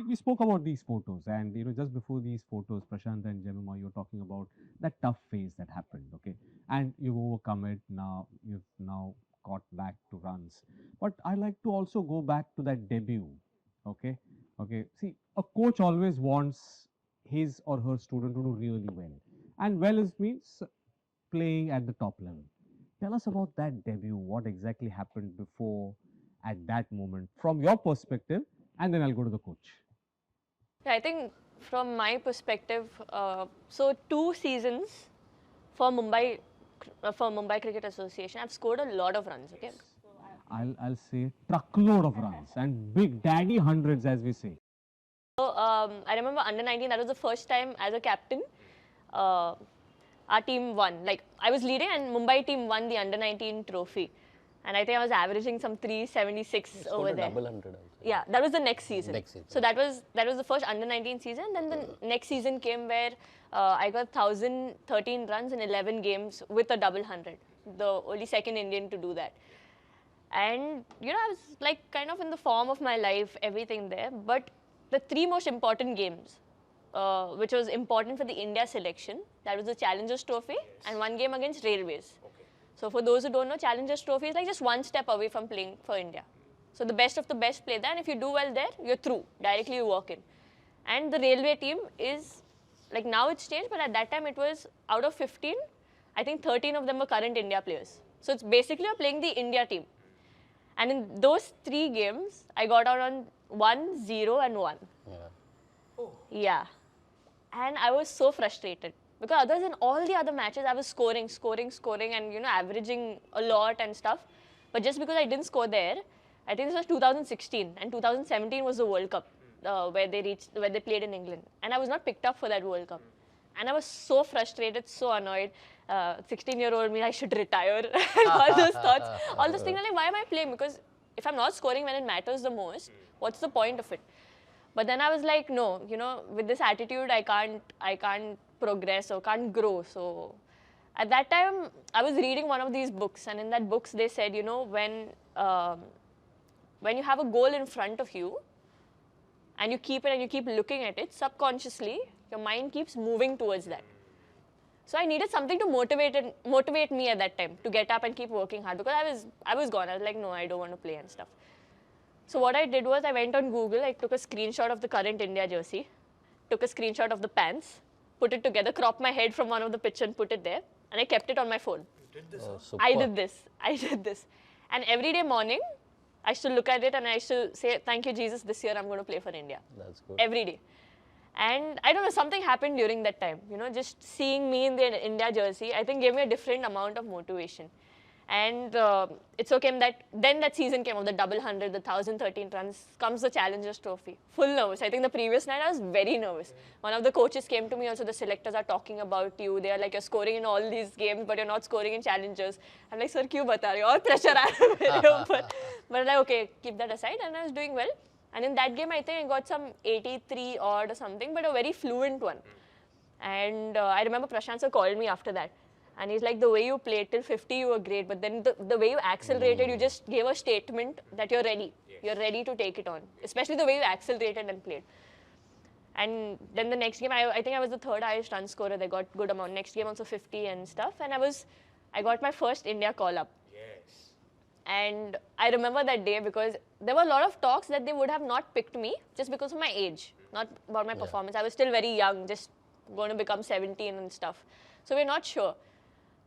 we spoke about these photos, and you know, just before these photos, Prashant and Jemimah, you were talking about that tough phase that happened. Okay, and you've overcome it. Now you've got back to runs. But I like to also go back to that debut. Okay. See, a coach always wants his or her student to do really well, and well means playing at the top level. Tell us about that debut. What exactly happened before, at that moment, from your perspective, and then I'll go to the coach. Yeah, I think from my perspective, so 2 seasons for Mumbai Cricket Association, I've scored a lot of runs. Okay. I'll say truckload of runs and big daddy hundreds, as we say. So I remember under 19, that was the first time as a captain, our team won. Like I was leading and Mumbai team won the under 19 trophy. And I think I was averaging some 376 over there. Double 100 also. Yeah, that was the next season. Next season. So that was the first under 19 season. Then the next season came where I got 1,013 runs in 11 games with a double 100. The only second Indian to do that. And you know, I was like kind of in the form of my life, everything there. But the 3 most important games, which was important for the India selection, that was the Challengers Trophy and 1 game against Railways. So for those who don't know, Challengers Trophy is like just 1 step away from playing for India. So the best of the best play there, and if you do well there, you're through. Directly you walk in. And the Railway team is, like now it's changed, but at that time it was out of 15, I think 13 of them were current India players. So it's basically you're playing the India team. And in those 3 games, I got out on 1, 0 and 1. Yeah. Oh. Yeah. And I was so frustrated. Because other than all the other matches, I was scoring and, you know, averaging a lot and stuff. But just because I didn't score there, I think this was 2016, and 2017 was the World Cup where they played in England, and I was not picked up for that World Cup, and I was so frustrated, so annoyed. 16-year-old me, I should retire. All those thoughts, all those things. I'm like, why am I playing? Because if I'm not scoring when it matters the most, what's the point of it? But then I was like, no, with this attitude, I can't progress or can't grow. So at that time, I was reading one of these books, and in that books they said, when you have a goal in front of you, and you keep it and you keep looking at it, subconsciously, your mind keeps moving towards that. So I needed something to motivate me at that time to get up and keep working hard, because I was gone. I was like, no, I don't want to play and stuff. So what I did was I went on Google, I took a screenshot of the current India jersey, took a screenshot of the pants, put it together, cropped my head from one of the pitch and put it there, and I kept it on my phone. You did this? I did this. And every day morning, I used to look at it and I used to say, thank you, Jesus, this year I'm going to play for India. That's good. Every day. And I don't know, something happened during that time. Just seeing me in the India jersey, I think gave me a different amount of motivation. And it so came that, then that season came of the double 100, the 1,013 runs, comes the Challengers Trophy. Full nervous. I think the previous night I was very nervous. One of the coaches came to me also, the selectors are talking about you. They are like, you're scoring in all these games, but you're not scoring in Challengers. I'm like, sir, kyun bata rahe ho? Aur pressure aa raha hai mere upar. But I'm like, okay, keep that aside. And I was doing well. And in that game, I think I got some 83 odd or something, but a very fluent one. And I remember Prashant sir called me after that. And he's like, the way you played till 50, you were great. But then the way you accelerated, you just gave a statement that you're ready. Yes. You're ready to take it on. Especially the way you accelerated and played. And then the next game, I think I was the third highest run scorer. They got good amount. Next game also 50 and stuff. And I got my first India call-up. Yes. And I remember that day because there were a lot of talks that they would have not picked me just because of my age, not about my performance. I was still very young, just going to become 17 and stuff. So we're not sure.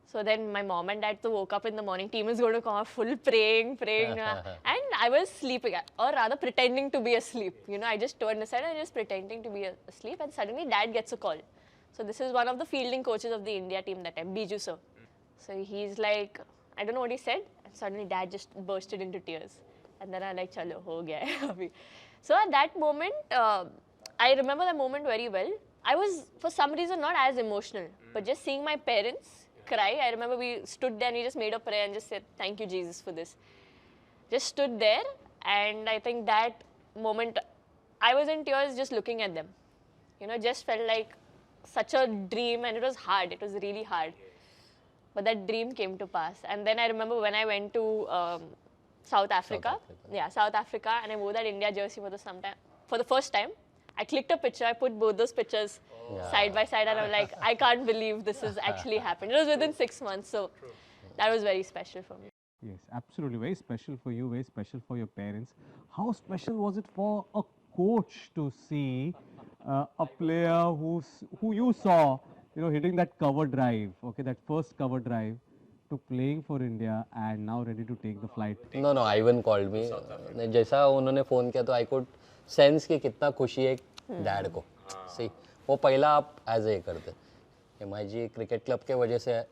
So then my mom and dad woke up in the morning, team is going to come, full praying. And I was sleeping, or rather pretending to be asleep. I just turned aside and just pretending to be asleep, and suddenly dad gets a call. So this is one of the fielding coaches of the India team that time, Biju sir. So he's like, I don't know what he said, and suddenly dad just bursted into tears. And then I'm like, chalo, ho gaya hai. So at that moment, I remember that moment very well. I was, for some reason, not as emotional, but just seeing my parents cry. I remember we stood there and we just made a prayer and just said, thank you, Jesus, for this. Just stood there, and I think that moment, I was in tears just looking at them. Just felt like such a dream, and it was hard. It was really hard. But that dream came to pass. And then I remember when I went to South Africa. Yeah, South Africa, and I wore that India jersey for the first time. I clicked a picture, I put both those pictures side by side, and I'm like, I can't believe this has actually happened. It was within 6 months, so that was very special for me. Yes, absolutely. Very special for you, very special for your parents. How special was it for a coach to see a player who you saw, hitting that cover drive, that first cover drive, to playing for India and now ready to take the flight? No, Ivan called me. जैसा उन्होंने phone किया तो I could sense की कितना खुशी है dad को सी वो पहला आप एज ए करते MIG क्रिकेट क्लब के वजह से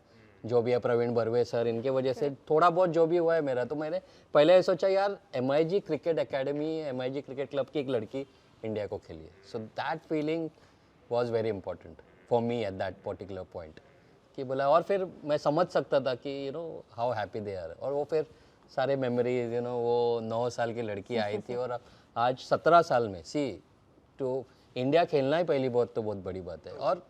जो भी है प्रवीण बर्वे सर इनके वजह से थोड़ा बहुत जो भी हुआ है मेरा तो मैंने पहले सोचा यार MIG cricket academy MIG cricket club की एक लड़की इंडिया को खेली है so that feeling was very important for me at that particular point कि बोला और फिर मैं समझ सकता था कि हाउ हैप्पी दे आर और वो फिर सारे मेमोरीज वो 9 साल की लड़की आई थी और आज 17 साल में तो इंडिया खेलना ही पहली बहुत बड़ी बात है और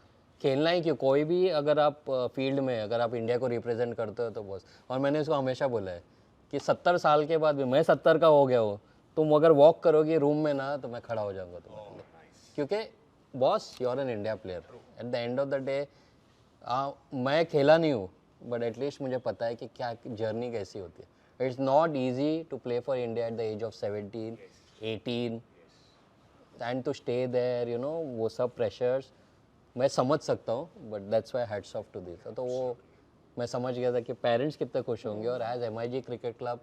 खेलना ही क्यों कोई भी अगर आप फील्ड में अगर आप इंडिया को रिप्रेजेंट करते हो तो बॉस और मैंने उसको हमेशा बोला है कि 70 साल के बाद भी मैं 70 का हो गया हूँ तुम अगर वॉक करोगे रूम में ना तो मैं खड़ा हो जाऊँगा तुम्हारे लिए क्योंकि boss you are an India player at the end of the day मैं खेला नहीं हूँ बट एटलीस्ट मुझे पता है कि क्या जर्नी कैसी होती है it's not easy to play for India at the age of 17 18 and to stay there वो सब प्रेशर्स मैं समझ सकता हूँ but that's why hats off to this तो वो मैं समझ गया था कि पेरेंट्स कितने खुश होंगे और as MIG cricket club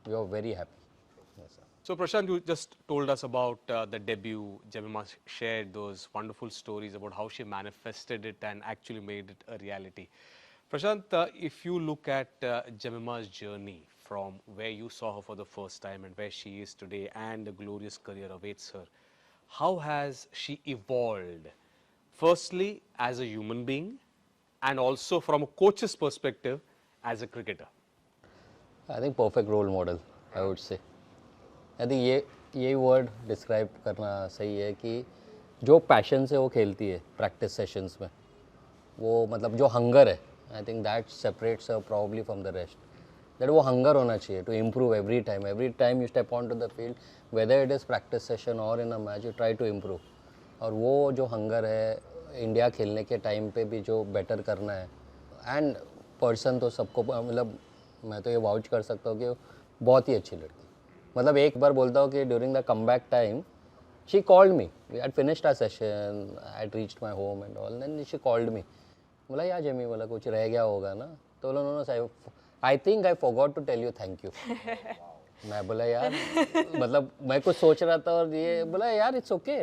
we are very happy. So Prashant, you just told us about the debut. Jemimah shared those wonderful stories about how she manifested it and actually made it a reality. Prashant, if you look at Jemimah's journey from where you saw her for the first time and where she is today and the glorious career awaits her, how has she evolved? Firstly, as a human being, and also from a coach's perspective as a cricketer. I think perfect role model, I would say. I think ये word describe करना सही है कि जो passion से वो खेलती है प्रैक्टिस सेशंस में, वो मतलब जो हंगर है, I think that separates probably from the rest. That वो हंगर होना चाहिए to improve every time you step on to the field, whether it is practice session और in a match, you try to improve. और वो जो hunger है India खेलने के टाइम पे भी जो बेटर करना है, एंड पर्सन तो सबको मतलब मैं तो ये वाउच कर सकता हूँ कि बहुत ही अच्छी लड़की. मतलब एक बार बोलता हूँ कि during the comeback time she called me, we had finished our session, I had reached my home and all, then she called me. बोला यार जेमी, बोला कुछ रह गया होगा ना, तो बोला no, I think I forgot to tell you thank you. मैं बोला यार मतलब मैं कुछ सोच रहा था और ये बोला यार इट्स ओके.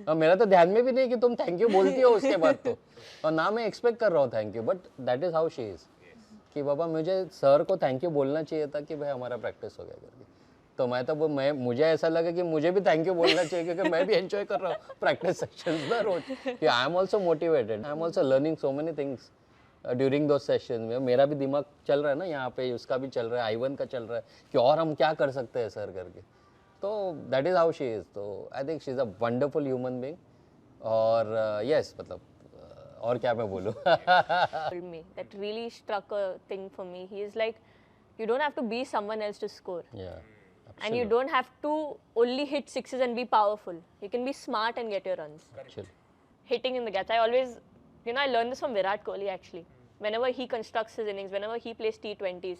और मेरा तो ध्यान में भी नहीं कि तुम थैंक यू बोलती हो उसके बाद तो, और ना मैं एक्सपेक्ट कर रहा हूँ thank you, but that is how she is कि बाबा मुझे सर को थैंक यू बोलना चाहिए था कि भाई हमारा प्रैक्टिस हो गया करके. तो मैं तो मुझे ऐसा लगा कि मुझे भी थैंक यू बोलना चाहिए क्योंकि मैं भी एंजॉय कर रहा हूँ प्रैक्टिस सेशंस ना रोज, कि I am also motivated, I am also learning so many things during दो सेशन में. मेरा भी दिमाग चल रहा है ना यहाँ पे, उसका भी चल रहा है, आईवन का चल रहा है कि और हम क्या कर सकते हैं सर करके. तो that is how she is. तो I think she is a wonderful human being. और यस मतलब और क्या मैं बोलूँ. Told me that really struck a thing for me. He is like, you don't have to be someone else to score. Yeah, And you don't have to only hit sixes and be powerful. You can be smart and get your runs. absolutely. Hitting in the gaps. I always, I learned this from Virat Kohli actually. Whenever he constructs his innings, whenever he plays T20s,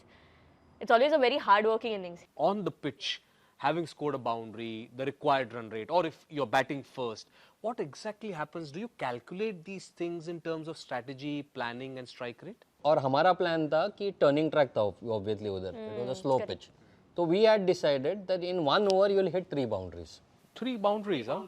it's always a very hard-working innings. On the pitch, having scored a boundary, the required run rate, or if you're batting first, what exactly happens? Do you calculate these things in terms of strategy, planning and strike rate? और हमारा plan था कि turning track था obviously उधर, it was a slow pitch. तो we had decided that in 1 over you will hit 3 boundaries. 3 boundaries, huh?